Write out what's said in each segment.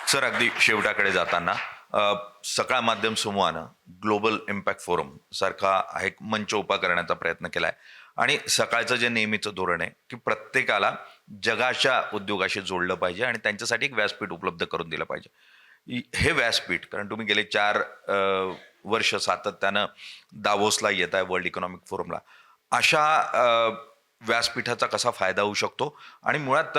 Sir, अगदी शेवटाकडे जाताना सकाळ माध्यम समूहानं ग्लोबल इम्पॅक्ट फोरम सारखा हा एक मंच उभा करण्याचा प्रयत्न केलाय आणि सकाळचं जे नेहमीचं धोरण आहे की प्रत्येकाला जगाच्या उद्योगाशी जोडलं पाहिजे आणि त्यांच्यासाठी एक व्यासपीठ उपलब्ध करून दिलं पाहिजे. हे व्यासपीठ, कारण तुम्ही गेले 4 वर्ष सातत्यानं दावोसला येत आहे, वर्ल्ड इकॉनॉमिक फोरमला, अशा व्यासपीठाचा कसा फायदा होऊ शकतो आणि मुळात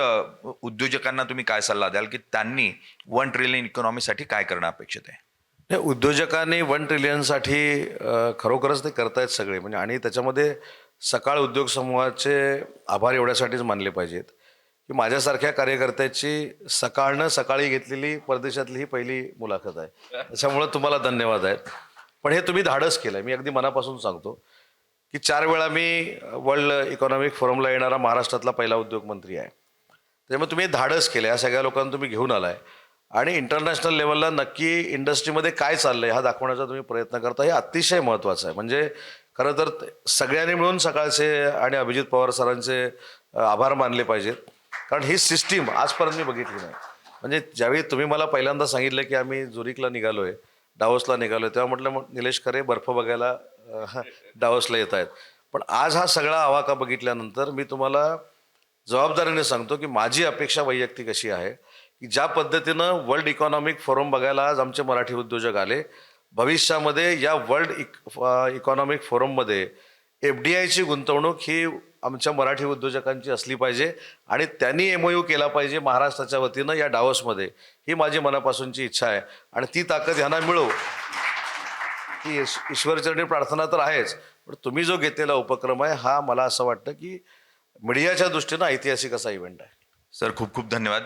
उद्योजकांना तुम्ही काय सल्ला द्याल की त्यांनी 1 ट्रिलियन इकॉनॉमीसाठी काय करणं अपेक्षित आहे? नाही, उद्योजकांनी 1 ट्रिलियनसाठी खरोखरच ते करतायत सगळे, म्हणजे आणि त्याच्यामध्ये सकाळ उद्योग समूहाचे आभार एवढ्यासाठीच मानले पाहिजेत की माझ्यासारख्या कार्यकर्त्याची सकाळनं सकाळी घेतलेली परदेशातली ही पहिली मुलाखत आहे. त्याच्यामुळं तुम्हाला धन्यवाद आहेत. पण हे तुम्ही धाडस केलं, मी अगदी मनापासून सांगतो की 4 वेळा मी वर्ल्ड इकॉनॉमिक फोरमला येणारा महाराष्ट्रातला पहिला उद्योगमंत्री आहे. त्यामुळे तुम्ही हे धाडस केलं, या सगळ्या लोकांना तुम्ही घेऊन आलाय आणि इंटरनॅशनल लेवलला नक्की इंडस्ट्रीमध्ये काय चाललंय हा दाखवण्याचा तुम्ही प्रयत्न करता, हे अतिशय महत्त्वाचं आहे. म्हणजे खरं तर सगळ्यांनी मिळून सकाळचे आणि अभिजित पवार सरांचे आभार मानले पाहिजेत, कारण ही सिस्टीम आजपर्यंत मी बघितली नाही. म्हणजे ज्यावेळी तुम्ही मला पहिल्यांदा सांगितलं की आम्ही झुरिकला निघालोय, डावोसला निघालोय, तेव्हा म्हटलं मग निलेश खरे बर्फ बघायला डावोसला येत आहेत. पण आज हा सगळा आवाका बघितल्यानंतर मी तुम्हाला जबाबदारीने सांगतो की माझी अपेक्षा वैयक्तिक अशी आहे की ज्या पद्धतीनं वर्ल्ड इकॉनॉमिक फोरम बघायला आज आमचे मराठी उद्योजक आले, भविष्यामध्ये या वर्ल्ड इकॉनॉमिक फोरममध्ये FDIची गुंतवणूक ही आमच्या मराठी उद्योजकांची असली पाहिजे आणि त्यांनी MOU केला पाहिजे महाराष्ट्राच्या वतीनं या डावोसमध्ये. ही माझी मनापासूनची इच्छा आहे आणि ती ताकद ह्यांना मिळो ही ईश्वरचरणी प्रार्थना तर आहेच. पण तुम्ही जो घेतलेला उपक्रम आहे हा मला असं वाटतं की मीडियाच्या दृष्टीनं ऐतिहासिक असा इव्हेंट आहे. सर, खूप खूप धन्यवाद.